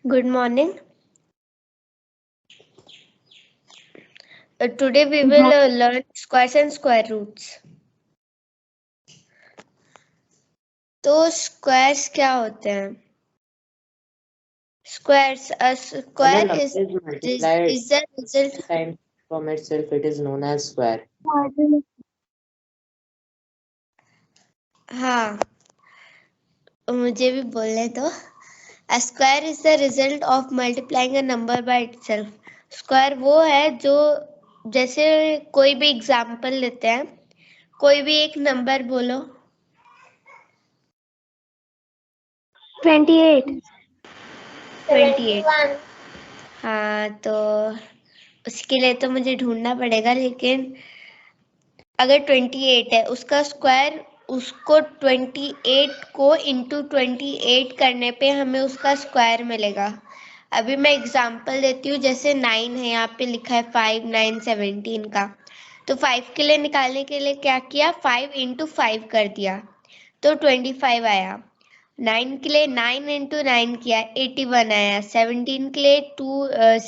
Good morning. Today we will learn squares and square roots. तो squares क्या होते हैं? Squares, a square When a is number is multiplied the result. times from itself, it is known as square. हाँ, मुझे भी बोलने दो. A square is the result of multiplying a number by itself. Square वो है जो जैसे कोई भी एग्जाम्पल लेते हैं, कोई भी एक नंबर बोलो. 28. हाँ, तो उसके लिए तो मुझे ढूंढना पड़ेगा, लेकिन अगर 28 है उसका स्क्वायर, उसको 28 को इंटू 28 करने पे हमें उसका स्क्वायर मिलेगा. अभी मैं एग्जांपल देती हूँ. जैसे 9 है, यहाँ पे लिखा है 5, 9, 17 का. तो 5 के लिए निकालने के लिए क्या किया, 5 इंटू 5 कर दिया तो 25 आया. 9 के लिए 9 इंटू 9 किया 81 आया. 17 के लिए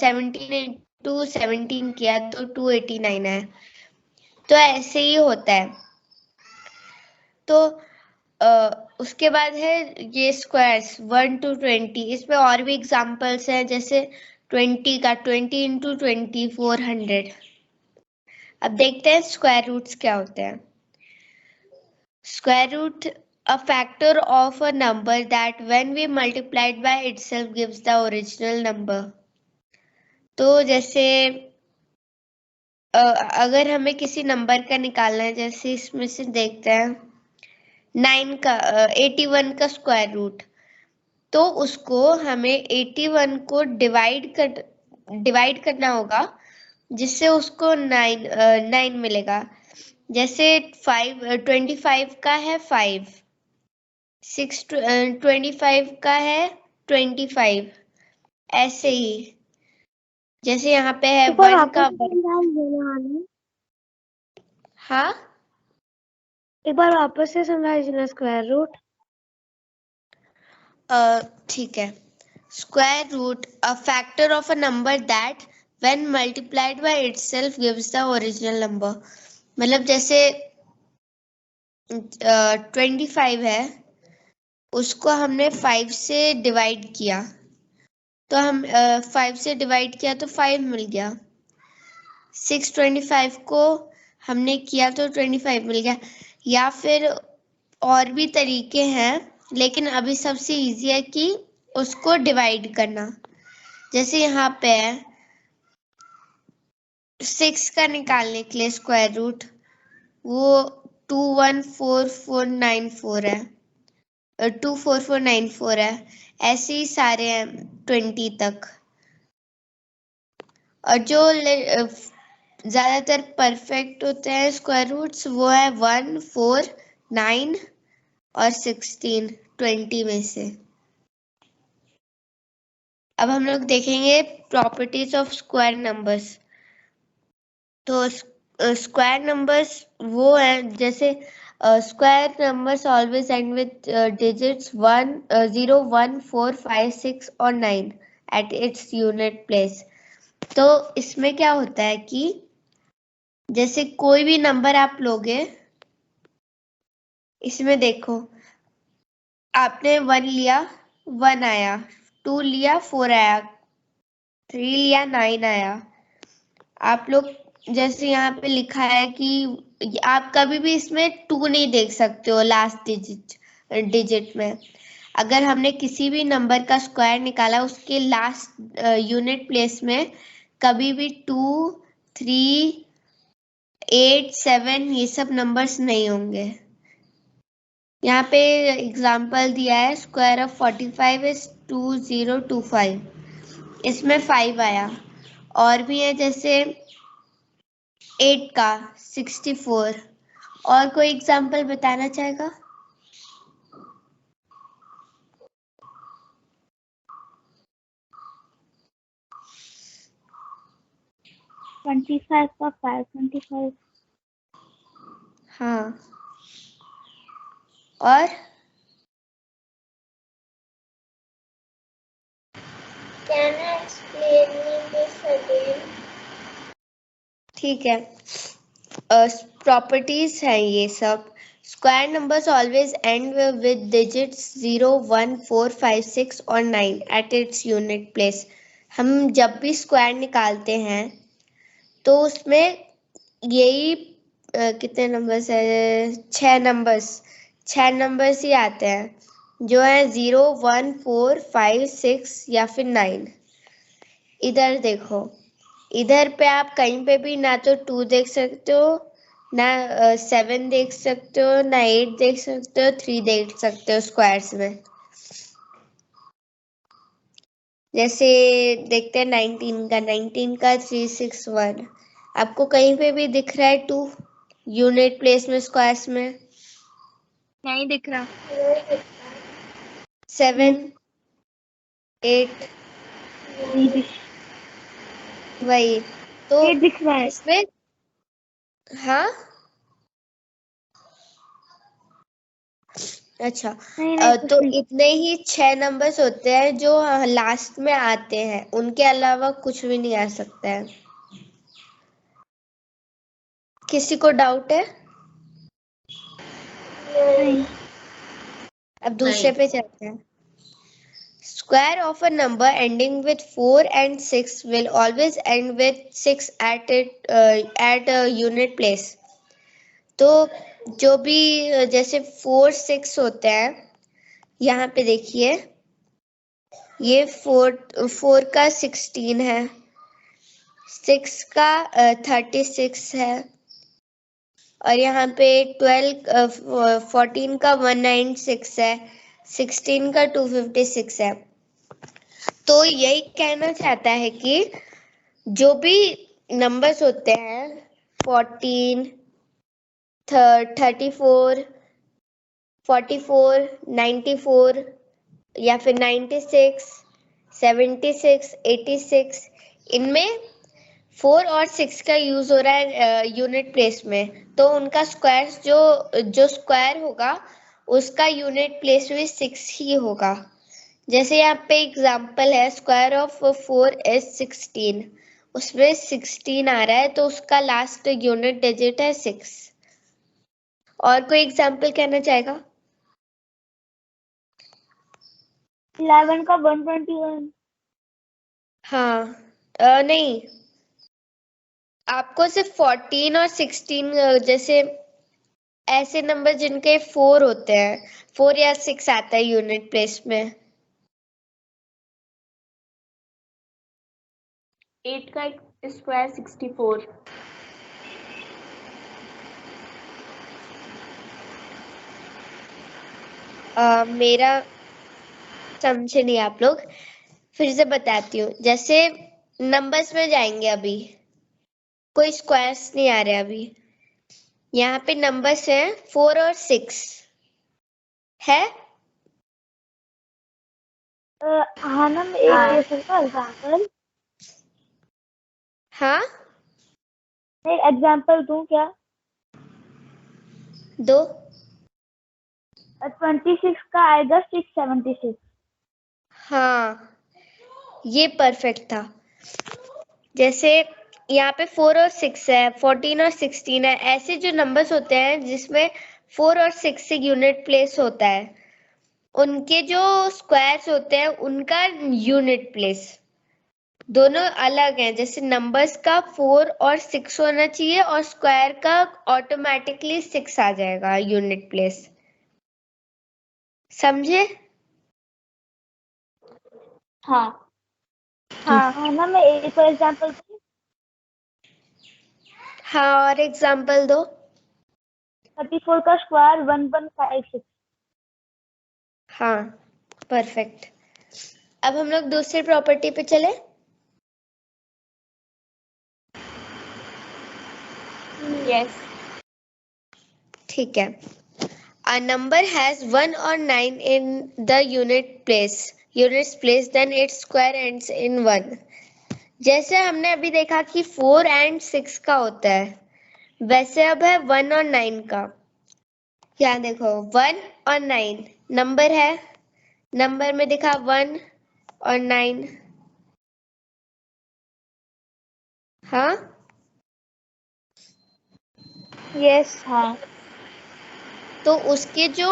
17 इंटू 17 किया तो 289 आया. तो ऐसे ही होता है. तो उसके बाद है ये स्क्वायर्स 1 to 20. इसमें और भी एग्जांपल्स हैं, जैसे 20 का 20 इंटू 20 400. अब देखते हैं स्क्वायर रूट्स क्या होते हैं. Square root a factor of a number that when we multiplied by itself gives the original number. तो जैसे अगर हमें किसी नंबर का निकालना है, जैसे इसमें से देखते हैं 9 का 81 का स्क्वायर रूट, तो उसको हमें 81 को डिवाइड करना होगा, जिससे उसको 9 मिलेगा. जैसे 25 का है 5, 25 का है 25. ऐसे ही जैसे यहाँ पे है 1 का 1. हाँ, एक बार वापस से समझाइए स्क्वायर रूट. ठीक है. Square root a factor of a number that when multiplied by itself gives the original number. मतलब जैसे 25 है, उसको हमने 5 से डिवाइड किया, तो हम 5 से डिवाइड किया तो 5 मिल गया. 625 को हमने किया तो 25 मिल गया. या फिर और भी तरीके हैं, लेकिन अभी सबसे इजी है कि उसको डिवाइड करना. जैसे यहाँ पे है 6 का निकालने के लिए स्क्वायर रूट वो 214,494 है, 24494 है. ऐसे ही सारे हैं 20 तक. और जो ज्यादातर परफेक्ट होते हैं स्क्वायर रूट्स वो है 1, 4, 9 और 16 20 में से. अब हम लोग देखेंगे प्रॉपर्टीज ऑफ स्क्वायर नंबर्स. तो स्क्वायर नंबर्स वो है, जैसे square numbers always and with digits 1, 0, 1, 4, 5, 6 और 9 एट इट्स यूनिट प्लेस. तो इसमें क्या होता है कि जैसे कोई भी नंबर आप लोगे, इसमें देखो आपने 1 लिया 1 आया, 2 लिया 4 आया, 3 लिया 9 आया. आप लोग जैसे यहाँ पे लिखा है कि आप कभी भी इसमें 2 नहीं देख सकते हो लास्ट डिजिट में. अगर हमने किसी भी नंबर का स्क्वायर निकाला, उसके लास्ट यूनिट प्लेस में कभी भी 2, 3, 8, 7 ये सब नंबर्स नहीं होंगे. यहाँ पे एग्जाम्पल दिया है स्क्वायर ऑफ 45 इज 2025. इसमें 5 आया. और भी है जैसे 8 का 64. और कोई एग्जाम्पल बताना चाहेगा? 25 का 525. हाँ. और Can you explain me this again? ठीक है, प्रॉपर्टीज हैं ये सब. Square numbers always and with digits 0, 1, 4, 5, 6 और 9 एट इट्स यूनिट प्लेस. हम जब भी स्क्वायर निकालते हैं तो उसमें यही कितने नंबर्स है, 6 नंबर्स ही आते हैं, जो है 0, 1, 4, 5, 6 या फिर 9. इधर देखो, इधर पे आप कहीं पे भी ना तो 2 देख सकते हो, ना 7 देख सकते हो, ना 8 देख सकते हो, 3 देख सकते हो स्क्वायर्स में. जैसे देखते हैं 19 का 3, 6, 1. आपको कहीं पे भी दिख रहा है 2 यूनिट प्लेस में स्क्वायर्स में? नहीं दिख रहा. 7, 8 नहीं दिख वही तो ये दिख रहा है. इसमें. हाँ, अच्छा. नहीं तो इतने ही 6 नंबर्स होते हैं जो लास्ट में आते हैं, उनके अलावा कुछ भी नहीं आ सकता है. किसी को डाउट है? नहीं. अब दूसरे पे चलते हैं. Square of a number ending with 4 and 6 will always end with 6 at a unit place. तो जो भी जैसे 4, 6 होते हैं, यहाँ पे देखिए, ये 4 का 16 है, 6 का 36 है, और यहाँ पे 14 का 196 है, 16 का 256 है. तो यही कहना चाहता है कि जो भी नंबर्स होते हैं 14, 34, 44, 94 या फिर 96, 76, 86, इनमें 4 और 6 का यूज हो रहा है यूनिट प्लेस में. तो उनका स्क्वायर जो स्क्वायर होगा उसका यूनिट प्लेस में 6 ही होगा. जैसे यहाँ पे एग्जाम्पल है, स्क्वायर ऑफ 4 इज 16, उसमें 16 आ रहा है तो उसका लास्ट यूनिट डिजिट है 6. और कोई एग्जाम्पल कहना चाहेगा? 11 का 121. हाँ, नहीं, आपको सिर्फ 14 और 16 जैसे ऐसे नंबर जिनके 4 होते हैं, 4 या 6 आता है यूनिट प्लेस में. 8 का स्क्वायर 64. मेरा समझे नहीं आप लोग, फिर से बताती हूँ. जैसे नंबर्स में जाएंगे, अभी कोई स्क्वायर्स नहीं आ रहे. अभी यहाँ पे नंबर्स हैं 4 और 6 है. हाँ ना, मैं एक दे सकता एग्जाम्पल. हाँ, मैं एग्जाम्पल दूं क्या? दो. 26 का आएगा 676. हाँ, ये परफेक्ट था. जैसे यहाँ पे 4 और 6 है, 14 और 16 है. ऐसे जो नंबर्स होते हैं जिसमें 4 और 6 से यूनिट प्लेस होता है, उनके जो स्क्वायर्स होते हैं उनका यूनिट प्लेस दोनों अलग हैं. जैसे नंबर्स का 4 और 6 होना चाहिए और स्क्वायर का ऑटोमेटिकली 6 आ जाएगा यूनिट प्लेस. समझे? हाँ. हाँ ना, मैं एक और एग्जाम्पल दूं. हाँ, और एग्जाम्पल दो. 34 का स्क्वायर 1156. हाँ, परफेक्ट. अब हम लोग दूसरी प्रॉपर्टी पे चले. Yes. ठीक है. A number has 1 or 9 in the units place, then its square ends in 1. जैसे हमने अभी देखा कि 4 and 6 का होता है, वैसे अब है 1 और 9 का. यहाँ देखो 1 और 9 नंबर है, नंबर में दिखा 1 और 9. हाँ यस। हाँ तो उसके जो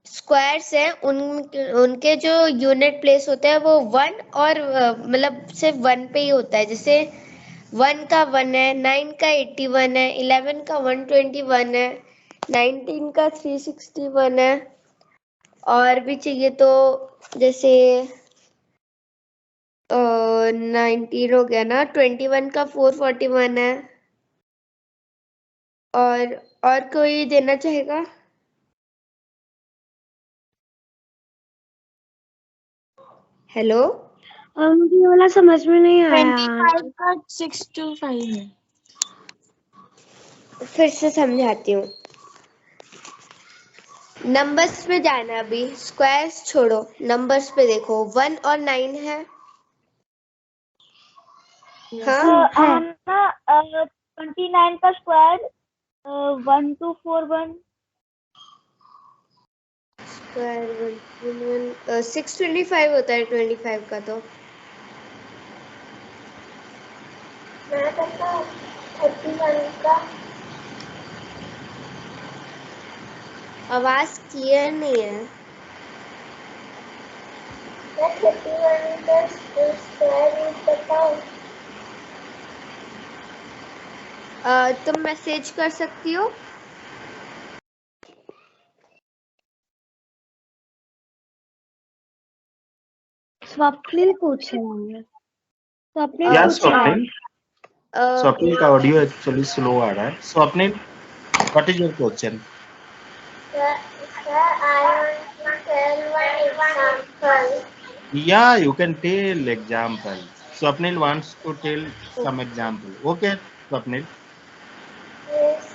स्क्वायर्स हैं उनके जो यूनिट प्लेस होते हैं वो 1 और मतलब सिर्फ 1 पे ही होता है। जैसे 1 का 1 है, 9 का 81 है, 11 का 121 है, 19 का 361 है, और भी चाहिए तो जैसे 19 हो गया ना, 21 का 441 है। और कोई देना चाहेगा? हेलो, मुझे ये वाला समझ में नहीं आया। 25 का 625 है। फिर से समझाती हूँ। नंबर्स में जाना, अभी स्क्वायर्स छोड़ो, नंबर्स पे देखो। 1 और 9 है। हाँ है। हम ना 29 का स्क्वायर 1241। स्क्वायर 625 होता है 25 का। तो मैं करता हूँ 31 का। आवाज क्लियर नहीं है। मैं 31 का स्क्वायर रूट बताऊँ? तुम मैसेज कर सकती हो। स्वप्निल पूछ रहे होंगे। स्वप्निल या पूछ रहा है। स्वप्निल स्वप्निल का ऑडियो एक्चुअली स्लो आ रहा है। Swapnil, what is your question? Yeah, you can tell example. Swapnil wants to tell some example. Okay, Swapnil. Yes,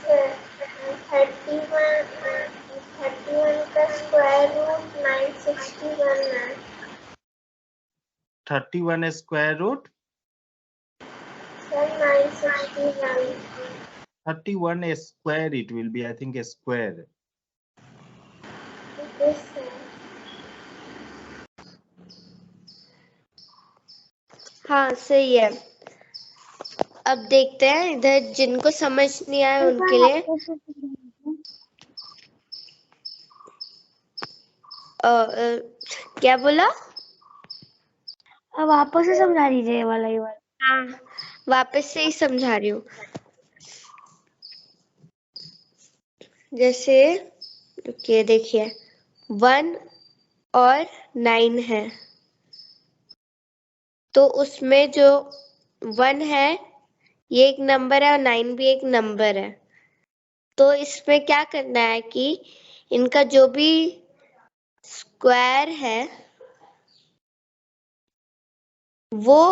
31 का स्क्वायर रूट 961 है। 31 square root sir 961। 31 square. It will be, I think, a square. This है। हाँ सही है। अब देखते हैं इधर जिनको समझ नहीं आया उनके लिए। क्या बोला? अब वापस से समझा दीजिए ये वाला ही वाला। हाँ वापस से ही समझा रही हूँ। जैसे रुकिए, देखिए 1 और 9 है, तो उसमें जो 1 है ये एक नंबर है और 9 भी एक नंबर है। तो इसमें क्या करना है कि इनका जो भी स्क्वायर है वो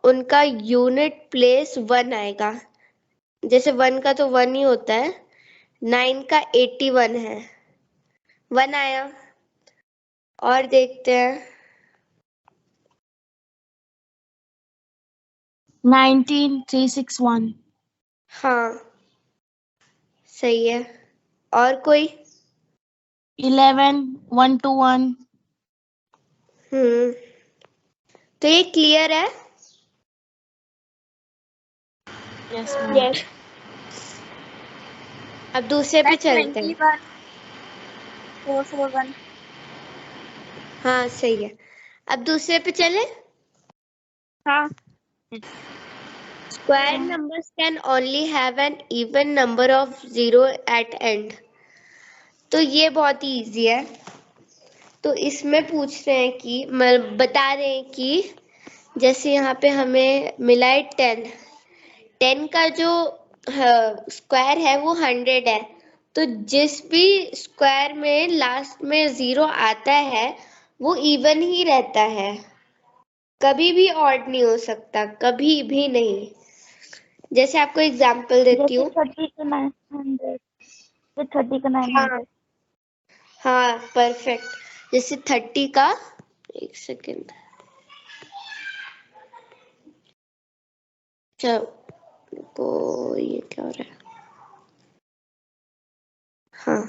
उनका यूनिट प्लेस 1 आएगा। जैसे 1 का तो 1 ही होता है, 9 का 81 है, 1 आया। और देखते हैं 19361। हाँ सही है। और कोई? 11121। तो ये क्लियर है? Yes yes. अब दूसरे पे चलते हैं। 441। हाँ सही है। अब दूसरे पे चले। हाँ Square numbers can only have an even number of 0 at end. तो ये बहुत ही इजी है। तो इसमें पूछ रहे हैं कि बता रहे हैं कि जैसे यहाँ पे हमें मिला है 10 का जो स्क्वायर है वो 100 है। तो जिस भी स्क्वायर में लास्ट में 0 आता है वो इवन ही रहता है, कभी भी ऑड नहीं हो सकता, कभी भी नहीं। जैसे आपको एग्जांपल देती हूँ। 30 का 900। 30 का 900। हाँ परफेक्ट। जैसे 30 का, एक सेकेंड, चलो ये क्या हो रहा है। हाँ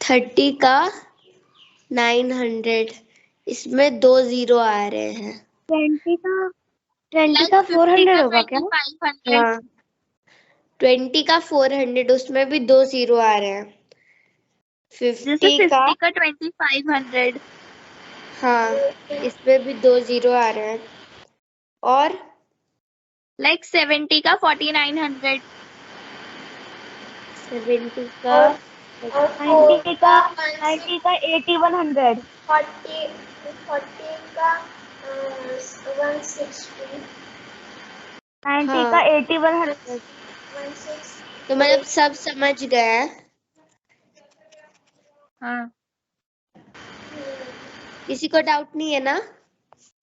30 का 900, इसमें 2 0 आ रहे हैं। 20 का 20 का 400 होगा क्या? 2500. हाँ 20 का 400, उसमें भी 2 जीरो आ रहे हैं। जैसे 50 का 50 का 2500. हाँ इसमें भी 2 जीरो आ रहे हैं। और Like 70 का 4900. 70 का 90 का 8100. 40 का 160, 90 हाँ का 8100. 16, तो मतलब सब समझ गए हैं। हाँ. किसी को डाउट नहीं है ना?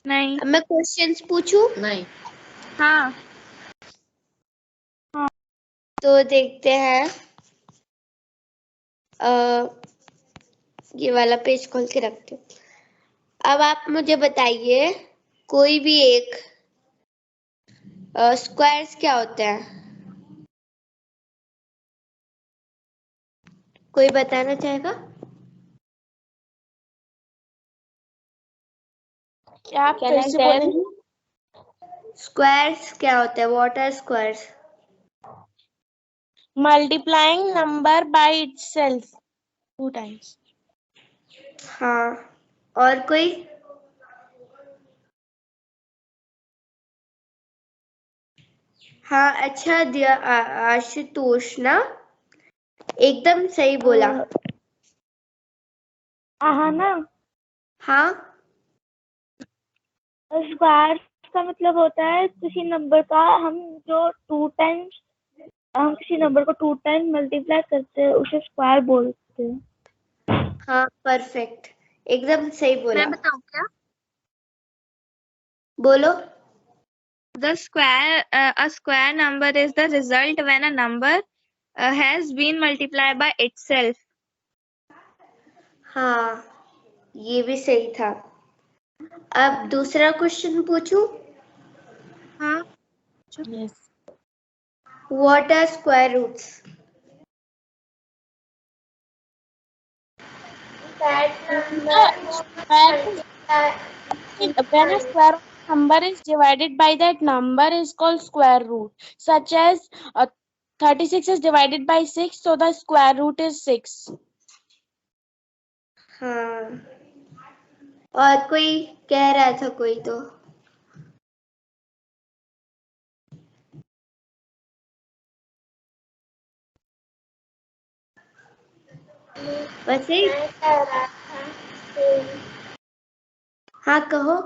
नहीं. अब मैं क्वेश्चंस पूछूं? नहीं. हाँ. तो देखते हैं। ये वाला पेज खोल के रखते हैं। अब आप मुझे बताइए कोई भी एक स्क्वायर्स क्या होते हैं? कोई बताना चाहेगा? क्या आप फिर से बोलेंगे? स्क्वायर्स क्या होते हैं? What are squares? Multiplying number by itself 2 times. हाँ और कोई? हाँ अच्छा दिया आशुतोष ना, एकदम सही बोला। हाँ ना, हाँ स्क्वायर का मतलब होता है किसी नंबर का हम किसी नंबर को 2 टाइम मल्टीप्लाई करते हैं उसे स्क्वायर बोलते हैं। हाँ परफेक्ट, एकदम सही बोला। मैं बताऊँ क्या? बोलो। A square number is the result when a number has been multiplied by itself. हाँ ये भी सही था। अब दूसरा क्वेश्चन पूछूं? हाँ. Yes. What are square roots? When a square number is divided by that number is called square root. Such as 36 is divided by 6, so the square root is 6. हाँ और कोई कह रहा था कोई तो? बस ही? हाँ कहो।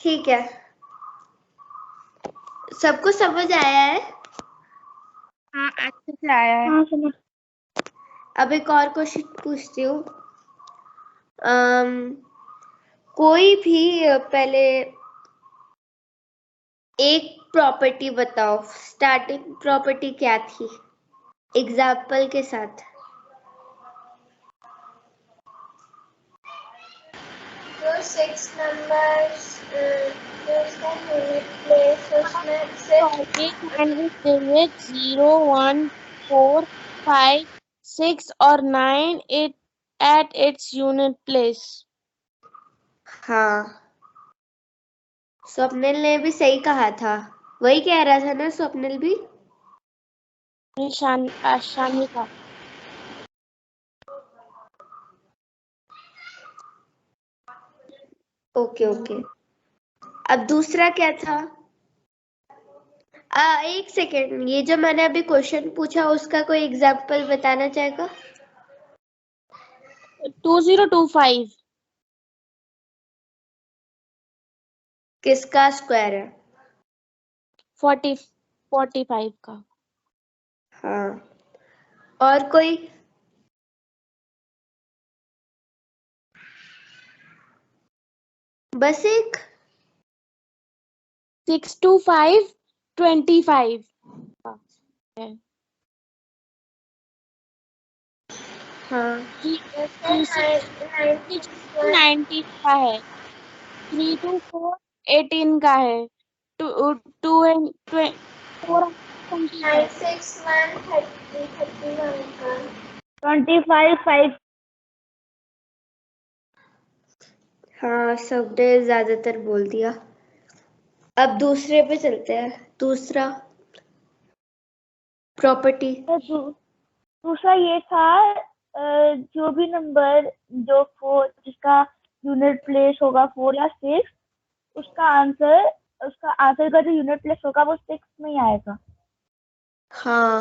ठीक है, सबको समझ आया है? हाँ अच्छे से आया है. हाँ समझ। अब एक और क्वेश्चन पूछती हूँ। कोई भी पहले एक प्रॉपर्टी बताओ, स्टार्टिंग प्रॉपर्टी क्या थी एग्जाम्पल के साथ? जो 6 नंबर्स जो उसका यूनिट प्लेस उसमें सिर्फ 0, 1, 4, 5, 6 और 9 at its unit place. हाँ स्वप्निल ने भी सही कहा था, वही कह रहा था ना स्वप्निल भी? शानी का। Okay okay. अब दूसरा क्या था? एक सेकेंड, ये जो मैंने अभी क्वेश्चन पूछा उसका कोई एग्जाम्पल बताना चाहेगा? 2025। किसका स्क्वायर है? 45 का। हाँ और कोई? बस एक? 625 25 हाँ 90 का है। 324 18 का है। 2 and 4 20 का है। 961 31 का। 25 5 हाँ, सबने ज्यादातर बोल दिया। अब दूसरे पे चलते हैं। दूसरा प्रॉपर्टी। तो दूसरा ये था जो भी नंबर जो 4 जिसका यूनिट प्लेस होगा 4 या 6, उसका आंसर का जो यूनिट प्लेस होगा वो 6 में ही आएगा। हाँ,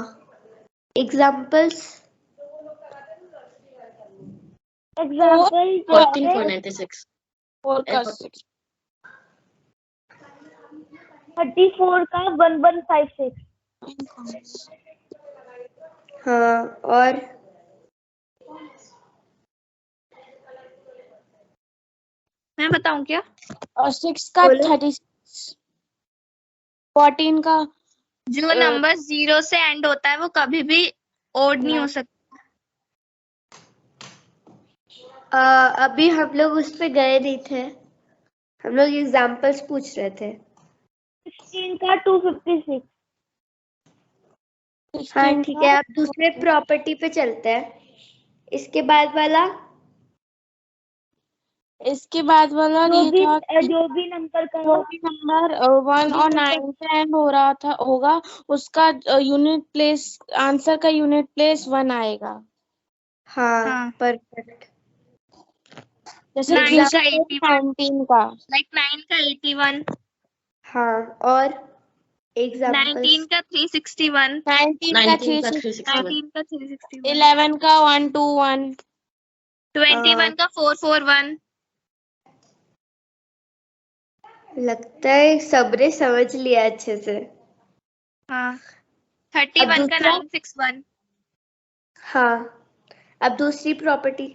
एग्जाम्पल्स। एग्जाम्पल 14.96 4 का 6 34 का 1156। हाँ, और मैं बताऊं क्या? और 6 का बोलो। 36 14 का जो नंबर 0 से एंड होता है वो कभी भी ओड नहीं हो सकता। अभी हम लोग उस पे गए नहीं थे, हम लोग एग्जाम्पल्स पूछ रहे थे। 16 का 256। हाँ ठीक है, अब दूसरे प्रॉपर्टी पे चलते हैं। इसके बाद वाला जो भी नंबर का जो भी नंबर 1 और 9 से एंड हो रहा था होगा उसका यूनिट प्लेस आंसर का यूनिट प्लेस 1 आएगा। हाँ, परफेक्ट। जैसे 9 का 19 का लाइक 9 का 81, हाँ, और एग्जाम्पल्स। 19 का 361, 19 का 361 19 का 361, 11 का 121 21 का 441। लगता है सबने समझ लिया अच्छे से। हाँ, 31 का दूसरा? 961। हाँ, अब दूसरी प्रॉपर्टी,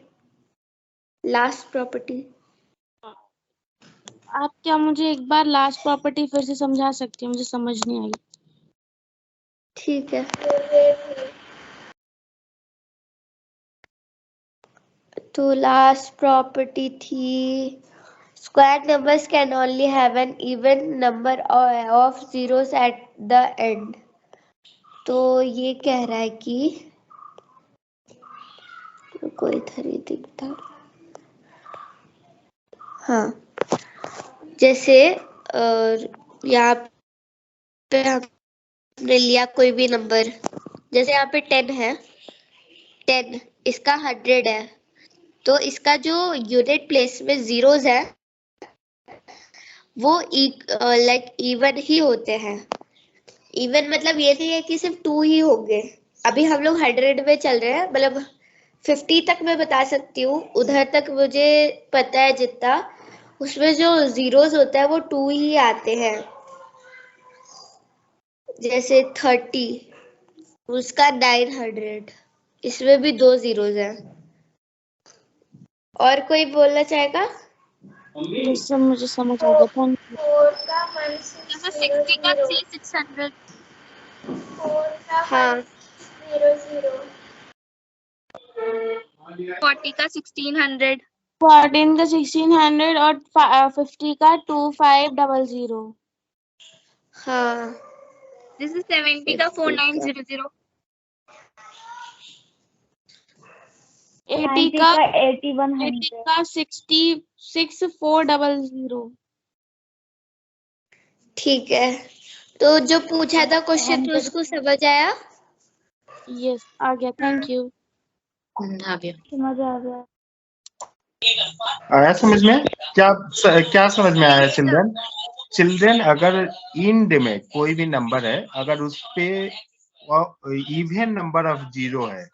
लास्ट प्रॉपर्टी। आप क्या मुझे एक बार लास्ट प्रॉपर्टी फिर से समझा सकती हैं? मुझे समझ नहीं आई। ठीक है, तो लास्ट प्रॉपर्टी थी square numbers can only have an even number of zeros at the end। तो ये कह रहा है कि कोई इधर ही दिखता। हाँ, जैसे यहाँ पे हमने लिया कोई भी नंबर, जैसे यहाँ पे 10 है, 10 इसका 100 है, तो इसका जो यूनिट प्लेस में जीरोस है वो लाइक इवन ही होते हैं। इवन मतलब ये नहीं है कि सिर्फ 2 ही होंगे। अभी हम लोग 100 में चल रहे हैं, मतलब 50 तक मैं बता सकती हूँ, उधर तक मुझे पता है जितना, उसमें जो जीरोस होता है वो 2 ही आते हैं। जैसे 30 उसका 900, इसमें भी 2 जीरोस हैं। और कोई बोलना चाहेगा? जैसे मुझे समझ आ गया था। जैसे 60 का 3600, हाँ, 40 का 1600, 14 का 1600 और 50 का 2500। हाँ, जैसे 70 का 4900, 80 90 का का 8100। 80 का 66400। ठीक है। तो जो पूछा था क्वेश्चन तो उसको समझ आया? यस आ गया, थैंक यू। समझ आ गया। आया समझ में? क्या समझ में आया चिल्ड्रन? चिल्ड्रन, अगर इंड में कोई भी नंबर है, अगर उस पे इवन नंबर ऑफ जीरो है